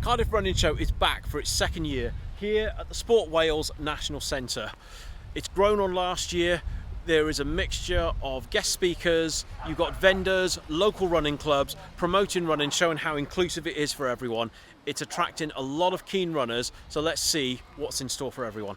Cardiff Running Show is back for its second year here at the Sport Wales National Centre. It's grown on last year. There is a mixture of guest speakers, you've got vendors, local running clubs, promoting running, showing how inclusive it is for everyone. It's attracting a lot of keen runners, so let's see what's in store for everyone.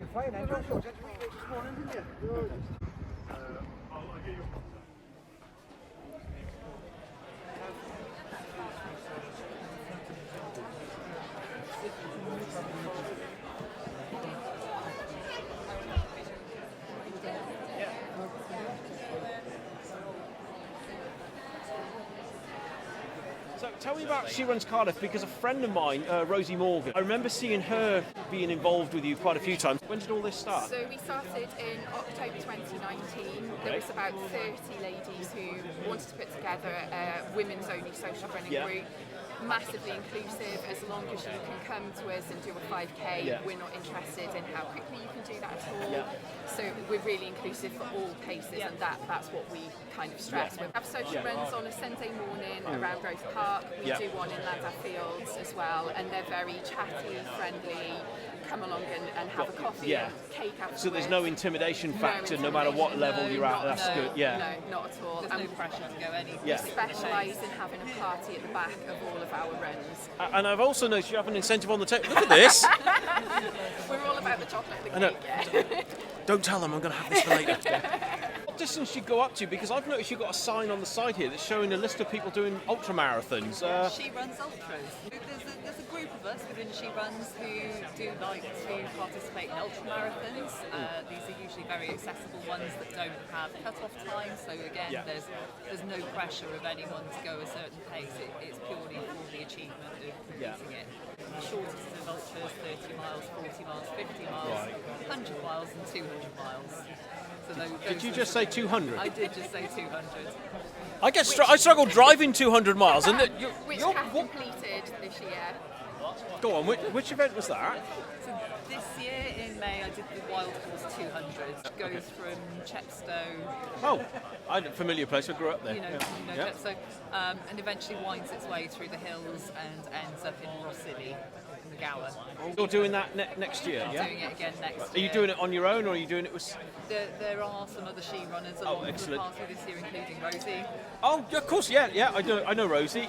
So tell me about She Runs Cardiff, because a friend of mine, Rosie Morgan, I remember seeing her being involved with you quite a few times. When did all this start? So we started in October 2019. There was about 30 ladies who wanted to put together a women's only social running group. Massively inclusive. As long as you can come to us and do a 5k, we're not interested in how quickly you can do that at all. So we're really inclusive for all paces, and that's what we kind of stress. We have social runs on a Sunday morning around Grove Park. We do one in Ladder Fields as well, and they're very chatty, friendly. Come along and have a coffee and cake afterwards. So there's no intimidation factor no matter what level you're at. That's good. No, not at all. There's no pressure to go anywhere. We specialise in having a party at the back of all of our runs. And I've also noticed you have an incentive on the table. Look at this. We're all about the chocolate and the cake, Don't tell them, I'm going to have this for later. What distance do you go up to? Because I've noticed you've got a sign on the side here that's showing a list of people doing ultra marathons. She Runs Ultras. There's a group of us within She Runs who do like to participate in ultra marathons. These are usually very accessible ones that don't have cut-off time. So again, there's no pressure of anyone to go a certain pace. It's purely for the achievement of completing it. The shortest of ultras, 30 miles, 40 miles, 50 miles, 100 miles and 200 miles. So Did you just say 200? I did just say 200. I struggle driving 200 miles. And which have completed this year. Go on, which event was that? So this year in May I did the Wild Horse 200. It goes from Chepstow. Oh, I'm a familiar place. I grew up there. You know Chepstow, and eventually winds its way through the hills and ends up in Rossilly, in the Gower. You're doing that next year, I'm doing it again next year. Are you doing it on your own, or are you doing it with... There are some other She Runners along the party this year, including Rosie. Oh, of course, yeah, I know Rosie,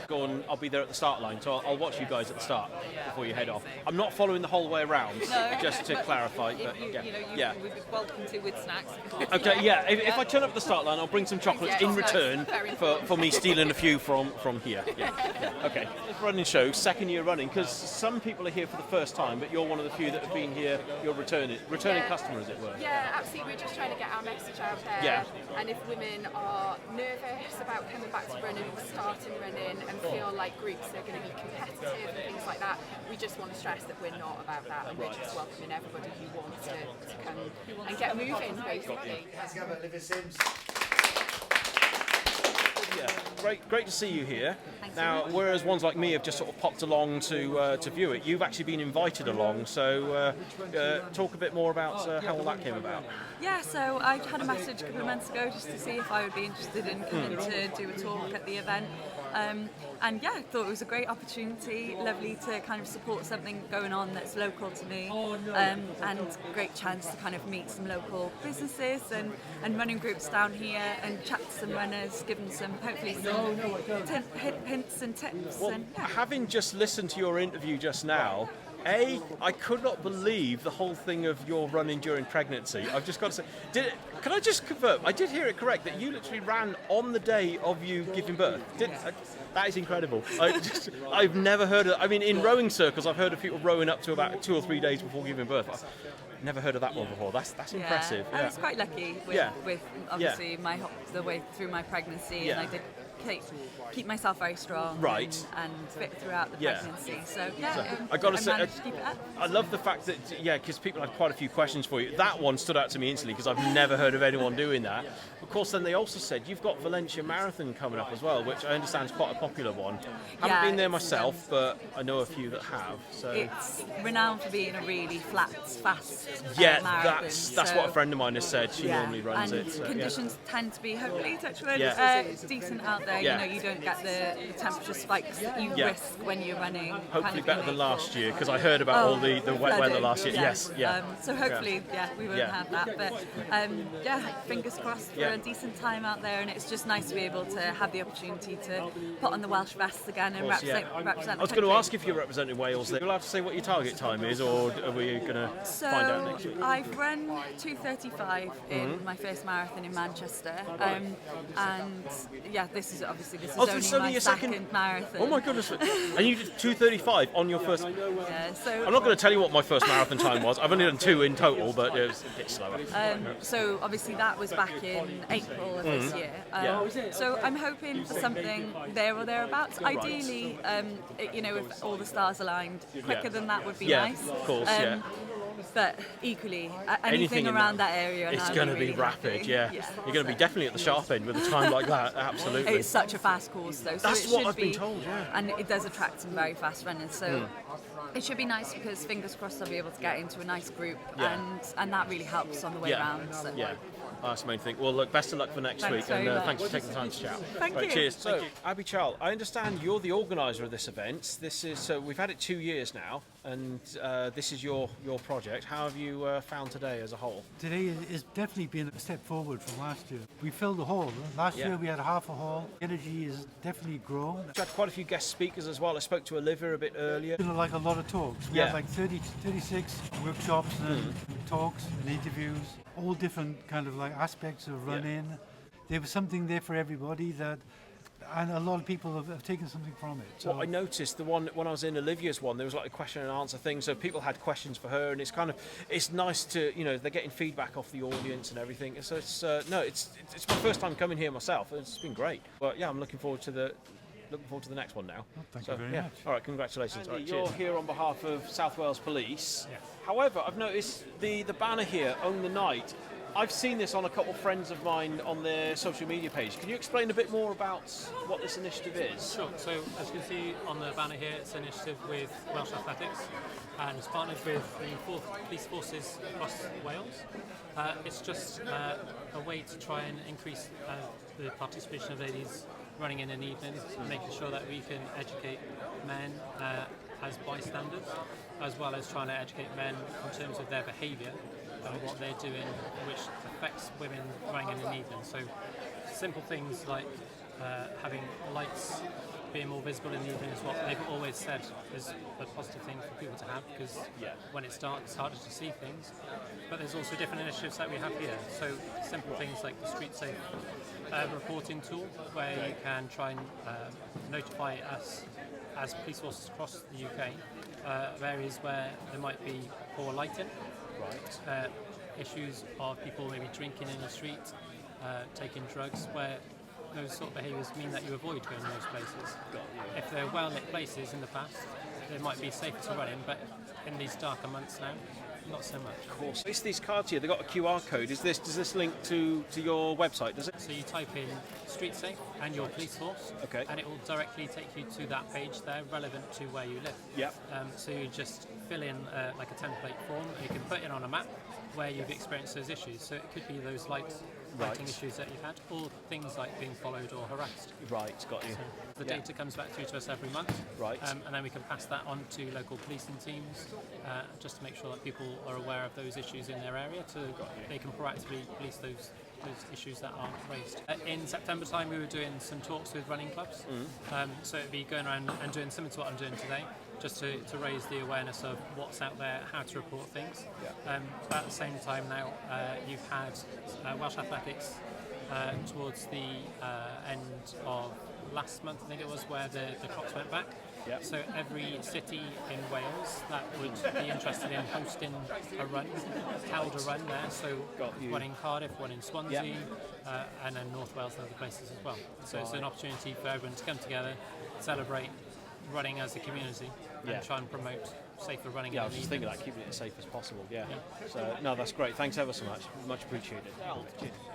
Go on, I'll be there at the start line, so I'll watch you guys at the start before you head off. I'm not following the whole way around, just to clarify. But We'd be welcome to with snacks. Okay, if I turn up at the start line, I'll bring some chocolates in return for me stealing a few from here. Okay. Running show, second year running, because some people are here for the first time, but you're one of the few that have been here, you're returning customer, as it were. Yeah, absolutely. We're just trying to get our message out there. And if women are nervous about coming back to running or starting running and feel like groups are going to be competitive and things like that, we just want to stress that we're not about that, and we're just welcoming everybody who wants to come and get moving, basically. Let's go, Olivia Tsim. Great to see you here. Now, whereas ones like me have just sort of popped along to view it, you've actually been invited along. So, talk a bit more about how all that came about. Yeah, so I had a message a couple of months ago just to see if I would be interested in coming to do a talk at the event. And I thought it was a great opportunity, lovely to kind of support something going on that's local to me, and great chance to kind of meet some local businesses and running groups down here and chat to some runners, give them some, hopefully some hints and tips. Well, having just listened to your interview just now, I could not believe the whole thing of your running during pregnancy. I've just got to say, can I just confirm, I did hear it correct, that you literally ran on the day of you giving birth? That is incredible. I've never heard of, in rowing circles, I've heard of people rowing up to about 2 or 3 days before giving birth. I've never heard of that one before. That's impressive. I was quite lucky with obviously the way through my pregnancy, and I did keep myself very strong and fit throughout the pregnancy. So I got to say, to keep it up. I love the fact that because people have quite a few questions for you. That one stood out to me instantly because I've never heard of anyone doing that. course, then they also said you've got Valencia Marathon coming up as well, which I understand is quite a popular one. Haven't been there myself, but I know a few that have. So it's renowned for being a really flat, fast marathon. that's what a friend of mine has said. She normally runs and it. So, conditions tend to be, hopefully, touch wood, decent out there. Yeah. You know, you don't get the temperature spikes that you risk when you're running. Hopefully better than last year, because I heard about all the wet weather last year. Yes, so hopefully, we won't have that. But fingers crossed for a decent time out there, and it's just nice to be able to have the opportunity to put on the Welsh vests again and represent I was going to ask if you're representing Wales. You'll have to say what your target time is, or are we going to find out next week? I've run 2:35 in my first marathon in Manchester, and this is only my second marathon. Oh my goodness! And you did 2:35 on your first. Yeah, so I'm not going to tell you what my first marathon time was. I've only done 2 in total, but it was a bit slower. So obviously that was back in April of this year. So I'm hoping for something there or thereabouts. Ideally, if all the stars aligned, quicker than that would be nice. Of course, But equally, anything around that area, it's going to be rapid. You're going to be definitely at the sharp end with a time like that. Absolutely. It's such a fast course, though. So that's what I've been told. Yeah. And it does attract some very fast runners. So. It should be nice because fingers crossed I'll be able to get into a nice group and that really helps on the way around. So. Yeah. That's the main thing. Well, look, best of luck for next week, and thanks for taking the time to chat. Thank you. Cheers. So, Abby Charles, I understand you're the organiser of this event. We've had it 2 years now, and this is your project. How have you found today as a whole? Today has definitely been a step forward from last year. We filled the hall. Last year we had half a hall. Energy has definitely grown. We've had quite a few guest speakers as well. I spoke to Olivia a bit earlier. Like a lot of talks. We had like 36 workshops and talks and interviews, all different kind of like aspects of running. There was something there for everybody and a lot of people have taken something from it. So well, I noticed the one when I was in Olivia's one, there was like a question and answer thing, so people had questions for her, and it's nice to, they're getting feedback off the audience and everything. So it's my first time coming here myself, and it's been great. But I'm looking forward to the next one now. Well, thank you very much. All right, congratulations. Andy, you're here on behalf of South Wales Police. Yeah. However, I've noticed the banner here, Own the Night. I've seen this on a couple of friends of mine on their social media page. Can you explain a bit more about what this initiative is? Sure. So as you can see on the banner here, it's an initiative with Welsh Athletics and it's partnered with the police forces across Wales. It's just a way to try and increase the participation of ladies running in an evening, making sure that we can educate men as bystanders, as well as trying to educate men in terms of their behaviour and what they're doing, which affects women running in an evening. So simple things like having lights being more visible in the evening is what they've always said is a positive thing for people to have, because when it's dark it's harder to see things. But there's also different initiatives that we have here. So simple things like the Street Safe reporting tool, where you can try and notify us as police forces across the UK of areas where there might be poor lighting. Right. Issues of people maybe drinking in the street, taking drugs, where those sort of behaviours mean that you avoid going to those places. If they're well-lit places in the past, they might be safer to run in, but in these darker months now, not so much. Of course. It's these cards here, they've got a QR code. Does this link to your website, does it? So you type in Street Safe and your police force, and it will directly take you to that page there, relevant to where you live. Yep. So you just fill in like a template form, and you can put in on a map where you've experienced those issues. So it could be those lighting issues that you've had, or things like being followed or harassed. Right, got you. So the data comes back through to us every month, and then we can pass that on to local policing teams, just to make sure that people are aware of those issues in their area, so they can proactively police those issues that aren't raised. In September time, we were doing some talks with running clubs, so it'd be going around and doing similar to what I'm doing today, just to raise the awareness of what's out there, how to report things. But at the same time now, you've had Welsh Athletics towards the end of last month, I think it was, where the clocks went back. So every city in Wales that would be interested in hosting a run held a run there. So one in Cardiff, one in Swansea, and then North Wales and other places as well. So it's an opportunity for everyone to come together, celebrate running as a community and Yeah. try and promote safer running. Yeah, I in was the just thinking evenings. that, keeping it as safe as possible. Yeah. So no, that's great. Thanks ever so much. Much appreciated.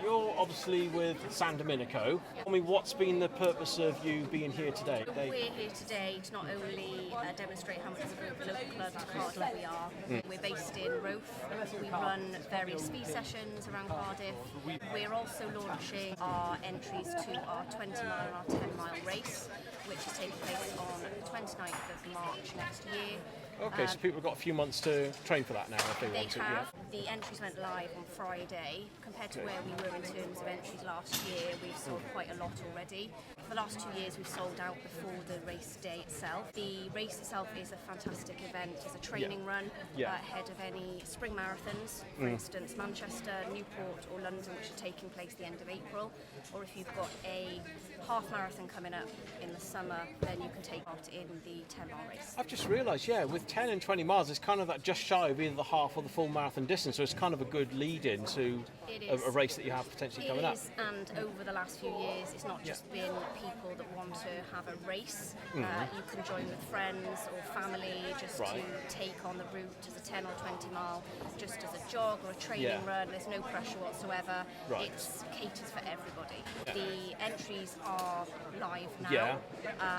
You're obviously with San Domenico. Tell me, what's been the purpose of you being here today? We're here today to not only demonstrate how much of a group local club to Cardiff we are. We're based in Roath. We run various speed sessions around Cardiff. We're also launching our entries to our 20 mile and our 10 mile race, which is taking place on the 29th of March next year. Okay, so people have got a few months to train for that now if they They want to. have. The entries went live on Friday. Compared to where we were in terms of entries last year, we've sold quite a lot already. For the last 2 years, we've sold out before the race day itself. The race itself is a fantastic event. It's a training run ahead of any spring marathons, for instance, Manchester, Newport or London, which are taking place the end of April. Or if you've got a half marathon coming up in the summer, then you can take part in the 10 mile race. I've just realised, with 10 and 20 miles, it's kind of that just shy of either the half or the full marathon distance, so it's kind of a good lead-in to a race that you have potentially coming up. It is, and over the last few years, it's not just been people that want to have a race. You can join with friends or family just to take on the route as a 10 or 20 mile, just as a jog or a training run. There's no pressure whatsoever. It's catered for everybody. The entries are live now. Yeah.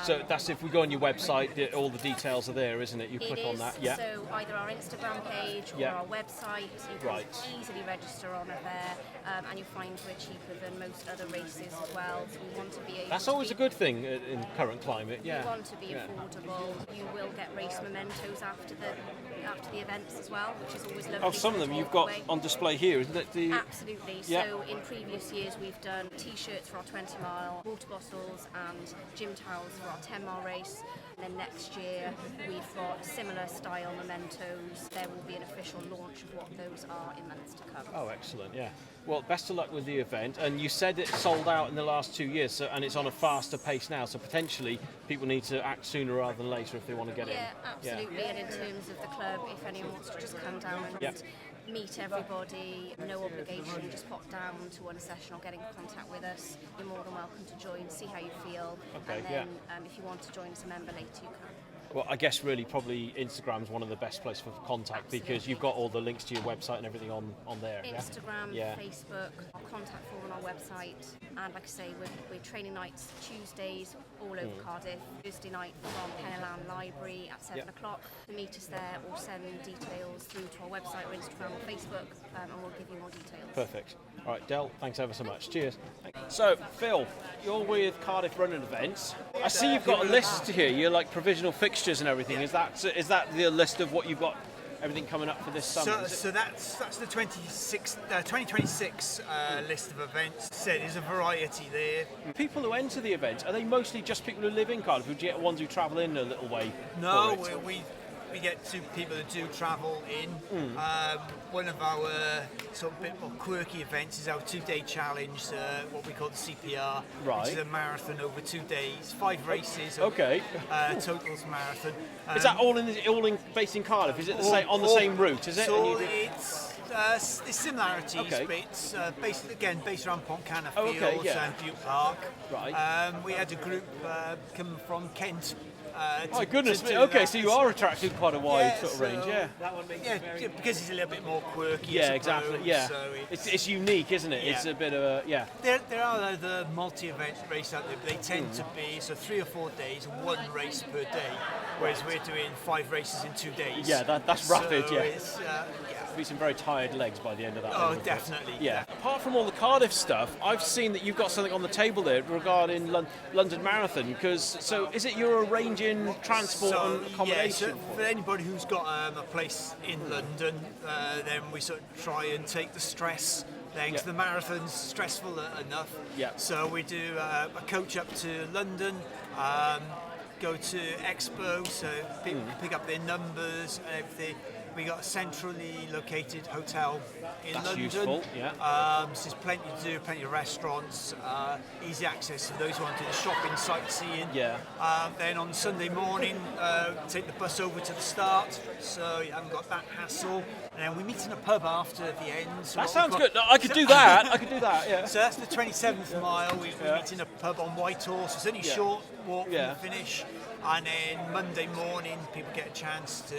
So that's if we go on your website, all the details are there, isn't it? You click on that. Yeah. So either our Instagram page or our website, you can easily register on it there, and you'll find we're cheaper than most other races as well. So we want to be able That's to always be, a good thing in current climate. Yeah. We want to be affordable. You will get race mementos after the events as well, which is always lovely. Oh, some of them to you've walk got away. on display here, isn't it? Absolutely. Yeah. So in previous years we've done T-shirts for our 20 mile, water bottles and gym towels for our 10 mile race. And then next year we've got similar style mementos. There will be an official launch of what those are in months to come. Oh, excellent. Yeah. Well, best of luck with the event. And you said it sold out in the last 2 years, and it's on a faster pace now. So potentially people need to act sooner rather than later if they want to get in. Yeah, absolutely. And in terms of the club, if anyone wants to just come down and meet everybody, no obligation, just pop down to one session or get in contact with us. You're more than welcome to join, see how you feel. Okay, and then if you want to join as a member later, you can. Well, I guess really probably Instagram's one of the best places for contact because you've got all the links to your website and everything on there. Instagram, Facebook, our contact form on our website, and like I say, we're training nights Tuesdays all over Cardiff, Thursday night from Penellan Library at 7 o'clock. To meet us there or send details through to our website or Instagram or Facebook, and we'll give you more details. Perfect. All right, Del, thanks ever so much. Cheers. So, Phil, you're with Cardiff Running Events. I see you've got a list here. You're like provisional fixtures and everything. Is that the list of what you've got, everything coming up for this summer? So that's the 2026 list of events. So there's a variety there. People who enter the event, are they mostly just people who live in Cardiff, or do you get ones who travel in a little way? No, for it? we get two people that do travel in. One of our sort of bit more quirky events is our 2-day challenge, what we call the CPR, which is a marathon over 2 days, 5 races. Totals marathon. Is that all based in Cardiff? Is it on the same route? Is it? So there's similarities, but it's based around Pontcanna Fields and Butte Park. Right. We had a group coming from Kent. My goodness me. Okay, so you are attracting quite a wide sort of range, That one makes because it's a little bit more quirky. Yeah, exactly. Yeah, so it's unique, isn't it? Yeah. It's a bit of a There are other multi-event races out there, but they tend to be 3 or 4 days, one race per day, whereas we're doing 5 races in 2 days. Yeah, that's rapid. So yeah. It's, There'll be some very tired legs by the end of that. Oh, definitely. Yeah. Apart from all the Cardiff stuff, I've seen that you've got something on the table there regarding London Marathon. Is it you're arranging transport and accommodation? Yeah, so for anybody who's got a place in London, then we sort of try and take the stress. Because the marathon's stressful enough. Yeah. So we do a coach up to London. Go to Expo, so people can pick up their numbers and everything. We got a centrally located hotel in That's London. Useful, yeah. So there's plenty to do, plenty of restaurants, easy access to those who want to do the shopping, sightseeing. Yeah. Then on Sunday morning, take the bus over to the start, so you haven't got that hassle. And then we meet in a pub after the end. So that sounds good. No, I could do that. Yeah. So that's the 27th mile. We meet in a pub on Whitehall, so it's only a short walk from the finish. and then Monday morning people get a chance to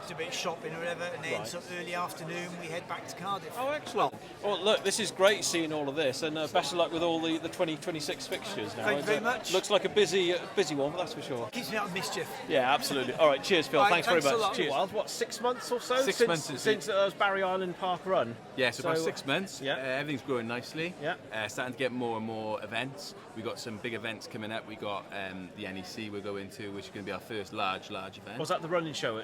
do a bit of shopping or whatever, and then sort of early afternoon we head back to Cardiff. Oh, excellent. Well, look, this is great seeing all of this, and best of luck with all the 2026 fixtures now. Thank you very much. Looks like a busy one, that's for sure. Keeps me out of mischief. Yeah, absolutely. All right, cheers, Phil. All right, thanks very thanks a much. lot. Cheers. Well, what, 6 months or so? 6 months since Barry Island Park run. Yeah, so about 6 months. Yeah. Everything's growing nicely. Yeah. Starting to get more and more events. We got some big events coming up. We got the NEC we're going to, which is going to be our first large event. Was that the running show?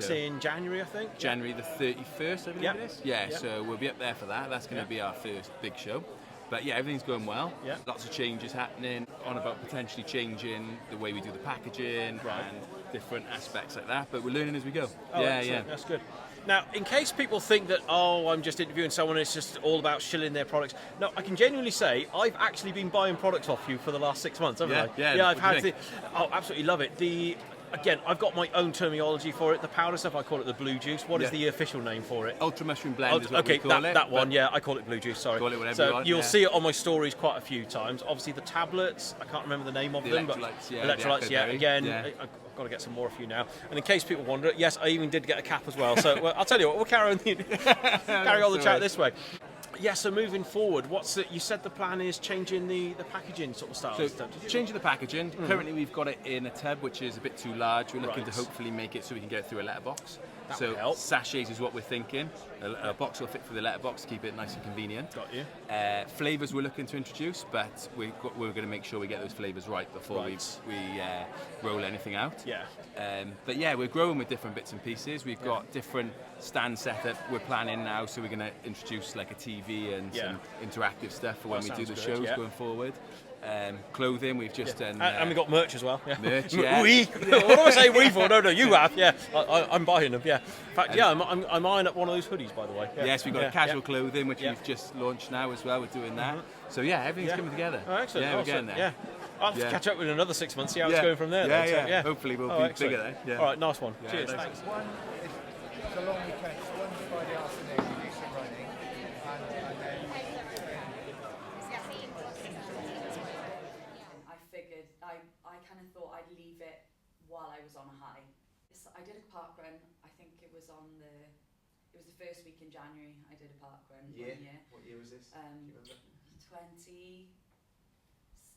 That's show. in January, I think. January the 31st, I believe it is. Yeah, so we'll be up there for that. That's going to be our first big show. But yeah, everything's going well. Yeah. Lots of changes happening. On about potentially changing the way we do the packaging and different aspects like that. But we're learning as we go. Oh, excellent. That's good. Now, in case people think that, I'm just interviewing someone, it's just all about shilling their products. No, I can genuinely say I've actually been buying products off you for the last 6 months, haven't I? Yeah, I've had absolutely love it. Again, I've got my own terminology for it. The powder stuff, I call it the blue juice. What is the official name for it? Ultra mushroom blend is what we call it. That one, I call it blue juice, sorry. Call it whatever so you want, you'll see it on my stories quite a few times. Obviously the tablets, I can't remember the name of them. Electrolytes, again, I've got to get some more of you now. And in case people wonder, yes, I even did get a cap as well. So I'll tell you what, we'll carry on the chat this way. Yeah, so moving forward, you said the plan is changing the packaging sort of style. So changing the packaging. Currently we've got it in a tub which is a bit too large. We're looking to hopefully make it so we can get it through a letterbox. That would help. Sachets is what we're thinking. A box will fit through the letterbox to keep it nice and convenient. Got you. Flavours we're looking to introduce, but we're going to make sure we get those flavours right before we roll anything out. Yeah. But yeah, we're growing with different bits and pieces. We've got different stand setup we're planning now, so we're going to introduce like a TV and some interactive stuff for when we do the shows going forward. Clothing, we've just done. And we've got merch as well. Yeah. Merch, What do I say we for? No, you have. Yeah, I'm buying them. Yeah. In fact, I'm eyeing up one of those hoodies, by the way. Yeah. Yes, we've got casual clothing, which we've just launched now as well. We're doing that. So yeah, everything's coming together. Oh, excellent. Yeah, we're getting there. Yeah. I'll have to catch up with another 6 months, see how it's going from there. Yeah. Hopefully we'll be bigger then. Yeah. All right, nice one. Cheers. Thanks. It's a long weekend. One Friday afternoon, we do some running, and then. I figured I kind of thought I'd leave it while I was on a high. I did a park run. I think it was the first week in January. I did a park run. 1 year. What year was this? Do you remember?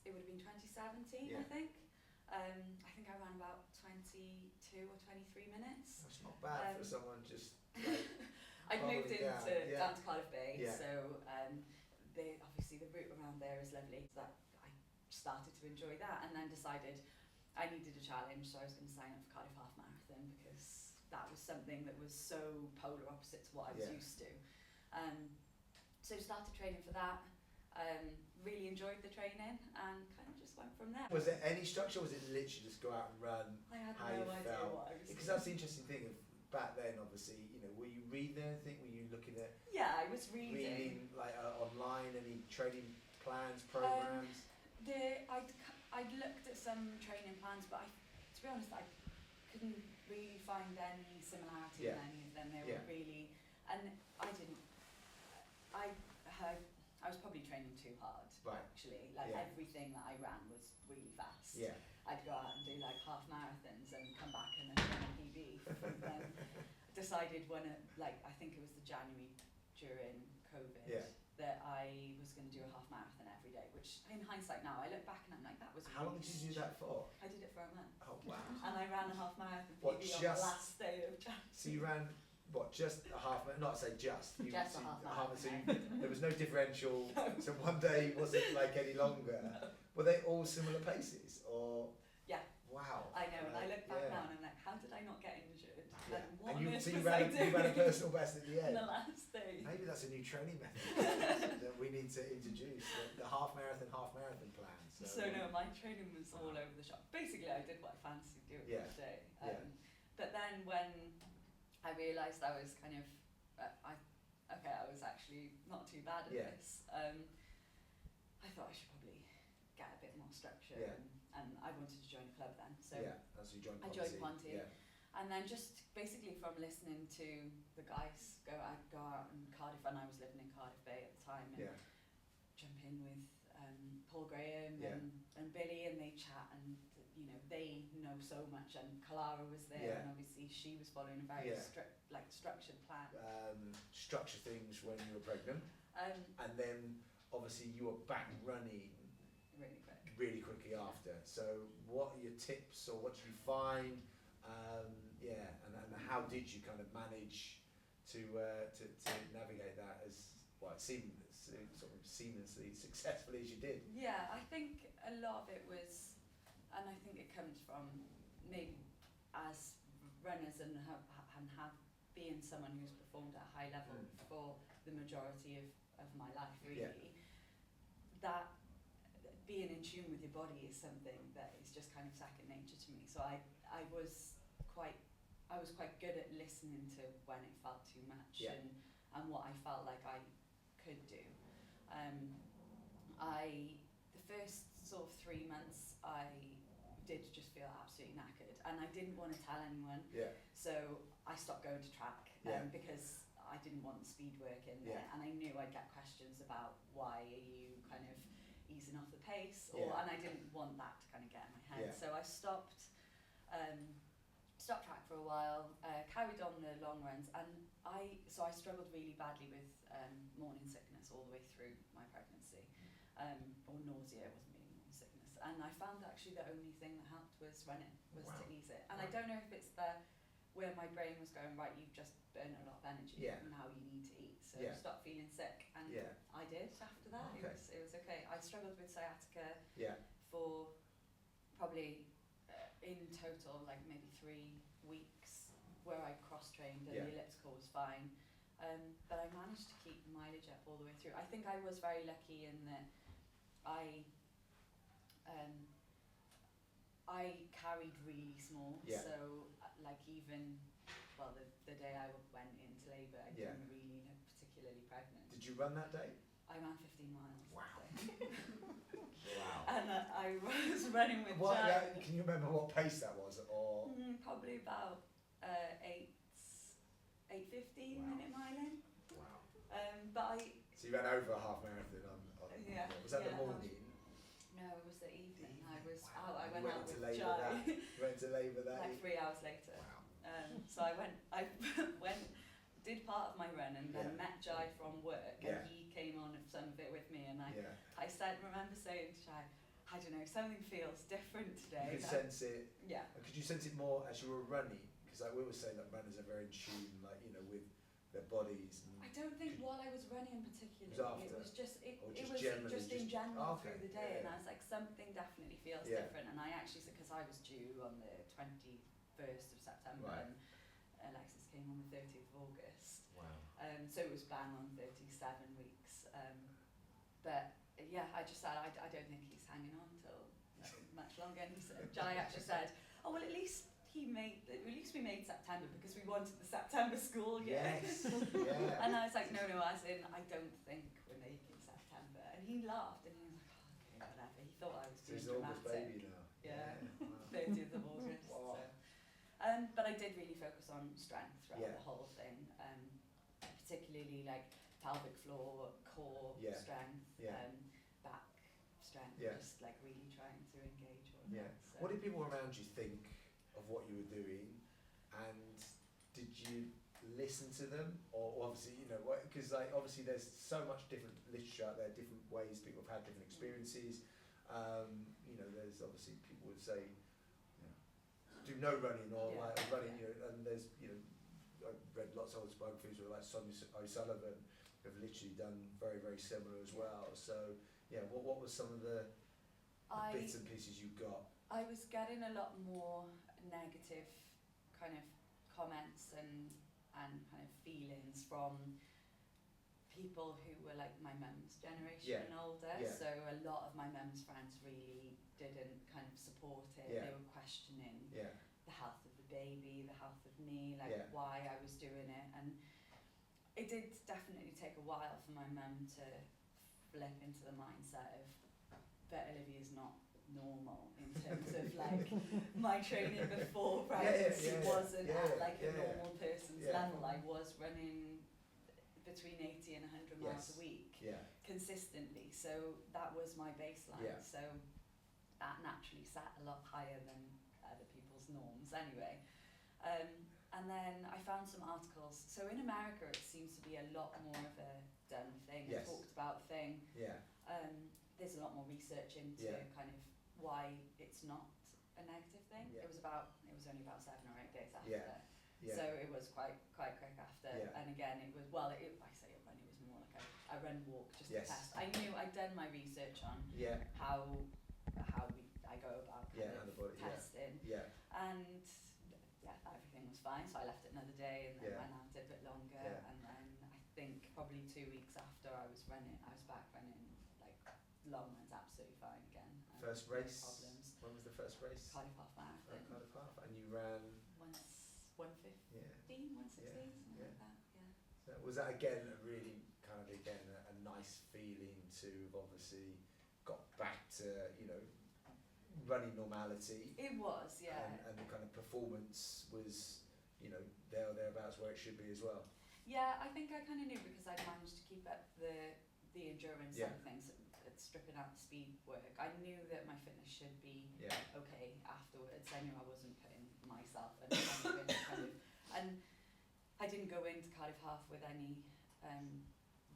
It would have been 2017, I think. I think I ran about 22 or 23 minutes. That's not bad for someone just. I'd moved down to Cardiff Bay, Yeah. so obviously the route around there is lovely. So I started to enjoy that, and then decided I needed a challenge, so I was going to sign up for Cardiff Half Marathon because that was something that was so polar opposite to what I was used to. So started training for that. Really enjoyed the training and kind of just went from there. Was there any structure, or was it literally just go out and run? I had how no you idea felt? what I was Because that's the interesting thing of back then, obviously, were you reading anything? Were you looking at I was reading like online, any training plans, programs? I'd looked at some training plans, but to be honest, I couldn't really find any similarity in any of them. They were really, and I was probably training too hard, actually. Everything that I ran was really fast. Yeah. I'd go out and do like half marathons and come back and then run a PB. Then decided I think it was the January during COVID, that I was going to do a half marathon every day, which in hindsight now, I look back and I'm like, that was How long did you do that for? I did it for a month. Oh, wow. And I ran a half marathon PB on the last day of January. So you ran, just a half marathon? Not say just. Just a half marathon. So there was no differential, so one day wasn't like any longer. Were they all similar paces, or? Yeah. Wow. I know, and I look back now and I'm like, how did I not get injured? Yeah. And you ran a personal best at the end. On the last day. Maybe that's a new training method that we need to introduce, the half marathon plan. So no, my training was all over the shop. Basically, I did what I fancied doing each day. But then when I realised I was kind of, I was actually not too bad at this. I thought I should probably get a bit more structure, and I wanted to join a club then. So that's you joined. I joined Ponty, and then just basically from listening to the guys go out in Cardiff, and I was living in Cardiff Bay at the time, and jump in with Paul Graham and Billy, and they chat, and you know, they know so much, and Clara was there, and obviously she was following a very structured plan. Structure things when you were pregnant, and then obviously you were back running really quickly after. So what are your tips, or what did you find? And how did you kind of manage to navigate that as well, sort of seamlessly, successfully as you did? Yeah, I think a lot of it was, and I think it comes from maybe as runners and have being someone who's performed at a high level for the majority of my life, really, that being in tune with your body is something that is just kind of second nature to me. So I was quite good at listening to when it felt too much and what I felt like I could do. The first sort of 3 months I did just feel absolutely knackered, and I didn't want to tell anyone. So I stopped going to track because I didn't want speed work in there, and I knew I'd get questions about why are you kind of easing off the pace, and I didn't want that to kind of get in my head. So I stopped track for a while, carried on the long runs, and I struggled really badly with morning sickness all the way through my pregnancy, or nausea. It wasn't really morning sickness, and I found actually the only thing that helped was running, to ease it. And I don't know if it's where my brain was going, right, you've just burned a lot of energy, now you need to eat, so stop feeling sick, and I did after that. It was okay. I struggled with sciatica for probably in total like maybe 3 weeks, where I cross-trained and the elliptical was fine, but I managed to keep the mileage up all the way through. I think I was very lucky in that I carried really small, so like even the day I went into labour, I didn't really look particularly pregnant. Did you run that day? I ran 15 miles. Wow. That day. Wow. And I was running with Jai. Can you remember what pace that was, or? Probably about 8:15 minute miling. Wow. So you ran over a half marathon on was that the morning? No, it was the evening. I went went out into with labour Jai. Went to labour that. Like 3 hours later. Wow. So I did part of my run, and then met Jai from work, and he came on some of it with me, and I remember saying to Jai, I don't know, something feels different today. You could sense it. Yeah. Could you sense it more as you were running? Because like we always say that runners are very in tune, like, you know, with their bodies. I don't think while I was running particularly, it was just in general through the day, and I was like, something definitely feels different. And I actually said, because I was due on the 21st of September, and Alexis came on the 30th of August. Wow. So it was planned on 37 weeks. But yeah, I just said, I don't think he's hanging on till much longer. And Jai actually said, oh, well, at least we made September, because we wanted the September school year. Yes. Yeah. And I was like, no, as in, I don't think we're making September. And he laughed, and he was like, oh, okay, whatever. He thought I was being dramatic. August baby now. Yeah, Wow. 30th of August. Wow. So. But I did really focus on strength throughout the whole thing, particularly like pelvic floor, core strength, back strength, just like really trying to engage all that. So. What did people around you think of what you were doing, and did you listen to them, or obviously, you know, because like obviously there's so much different literature out there, different ways people have had different experiences. You know, there's obviously people would say, you know, do no running, or like running, you know, and there's, you know, I've read lots of biographies where like Sonia O'Sullivan have literally done very, very similar as well. So yeah, what were some of the bits and pieces you got? I was getting a lot more negative kind of comments and kind of feelings from people who were like my mum's generation and older. So a lot of my mum's friends really didn't kind of support it. They were questioning the health of the baby, the health of me, like why I was doing it. And it did definitely take a while for my mum to flip into the mindset of that Olivia's not normal in terms of like my training before pregnancy wasn't at like a normal person's level. I was running between 80 and 100 miles a week consistently, so that was my baseline. So that naturally sat a lot higher than other people's norms anyway. And then I found some articles. So in America, it seems to be a lot more of a done thing, a talked about thing. Yeah. There's a lot more research into kind of why it's not a negative thing. Yeah. It was only about 7 or 8 days after. Yeah. Yeah. So it was quite quick after. Yeah. And again, it was, I say a run, it was more like a run walk just Yes. to test. I knew I'd done my research on how I go about kind of testing. Yeah. And everything was fine, so I left it another day and then went out a bit longer, and then I think probably 2 weeks after I was back running like long runs absolutely fine again. First race? No problems. When was the first race? Cardiff Half Marathon. Cardiff Half, and you ran? 1:15, 1:16, something like that, So was that again a really kind of a nice feeling to have obviously got back to, you know, running normality? It was, yeah. And the kind of performance was, you know, there or thereabouts where it should be as well. Yeah, I think I kind of knew because I'd managed to keep up the endurance side of things, stripping out the speed work. I knew that my fitness should be okay afterwards. I knew I wasn't putting myself and I didn't go into Cardiff Half with any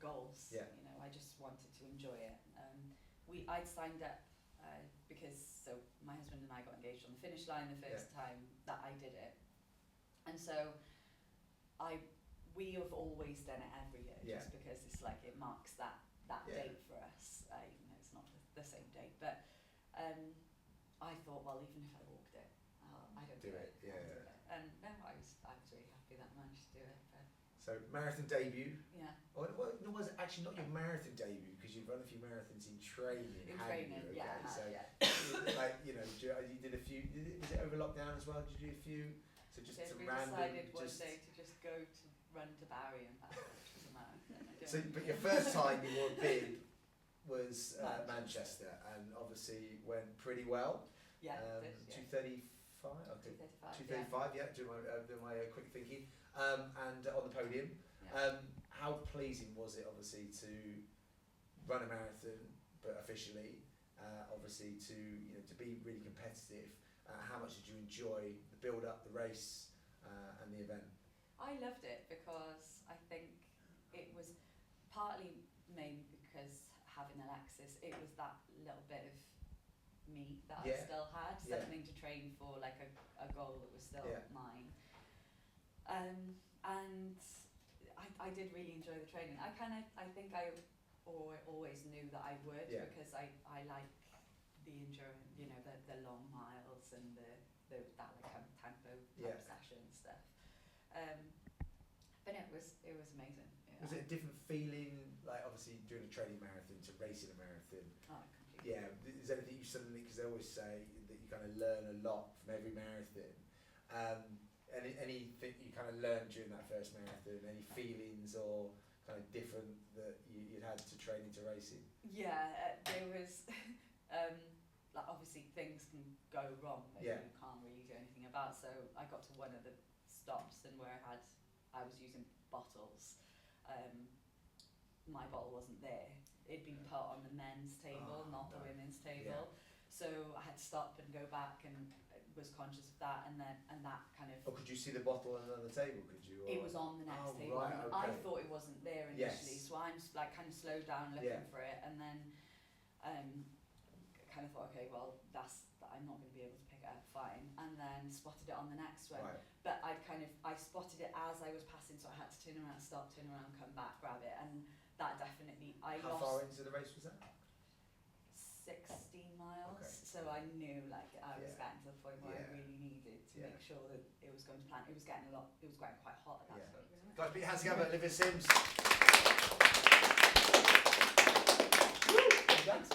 goals. Yeah. You know, I just wanted to enjoy it. I'd signed up because my husband and I got engaged on the finish line the first time that I did it, and so we have always done it every year just because it's like it marks that date for us. Even though it's not the same date, but I thought, well, even if I walked it, I don't do it. Yeah. Do it. And no, I was really happy that I managed to do it. But So marathon debut. yeah. Well, it was actually not your marathon debut because you've run a few marathons in training. In hadn't training, you? Okay, so like, you know, you did a few. Was it over lockdown as well? Did you do a few? So just some we random. decided one day to just go to run to Barry and back, which was a marathon. So, but your first time you wore a bid was Manchester, and obviously went pretty well. Yeah. 2:35. Okay. 2:35. 2:35. Yeah. Do my quick thinking. And on the podium. Yeah. How pleasing was it, obviously, to run a marathon, but officially, obviously to be really competitive? How much did you enjoy the build-up, the race, and the event? I loved it because I think it was partly maybe because having Alexis, it was that little bit of me that I still had, something to train for, like a goal that was still mine. And I did really enjoy the training. I think I always knew that I would because I like the endurance, you know, the long miles and that like tempo type session stuff. But it was amazing. Was it a different feeling, like obviously doing a training marathon to racing a marathon? Oh, completely. Yeah. Is there anything you suddenly, because they always say that you kind of learn a lot from every marathon. Anything you kind of learned during that first marathon? Any feelings or kind of different that you'd had to train into racing? Yeah, there was. Like obviously things can go wrong that you can't really do anything about. So I got to one of the stops and where I was using bottles. My bottle wasn't there. It'd been put on the men's table, not the women's table. So I had to stop and go back and was conscious of that, and that kind of. Or could you see the bottle on another table? Could you? Or? It was on the next table. Right, okay. I thought it wasn't there initially, so I'm like kind of slowed down looking for it, and then kind of thought, okay, well I'm not going to be able to pick it up, fine, and then spotted it on the next one. Right. But I spotted it as I was passing, so I had to turn around, stop, turn around, come back, grab it, and that definitely How far into the race was that? 16 miles. Okay. So I knew like I was getting to the point where I really needed to make sure that it was going to plan. It was getting quite hot at that point. Guys, put your hands together, Olivia Tsim.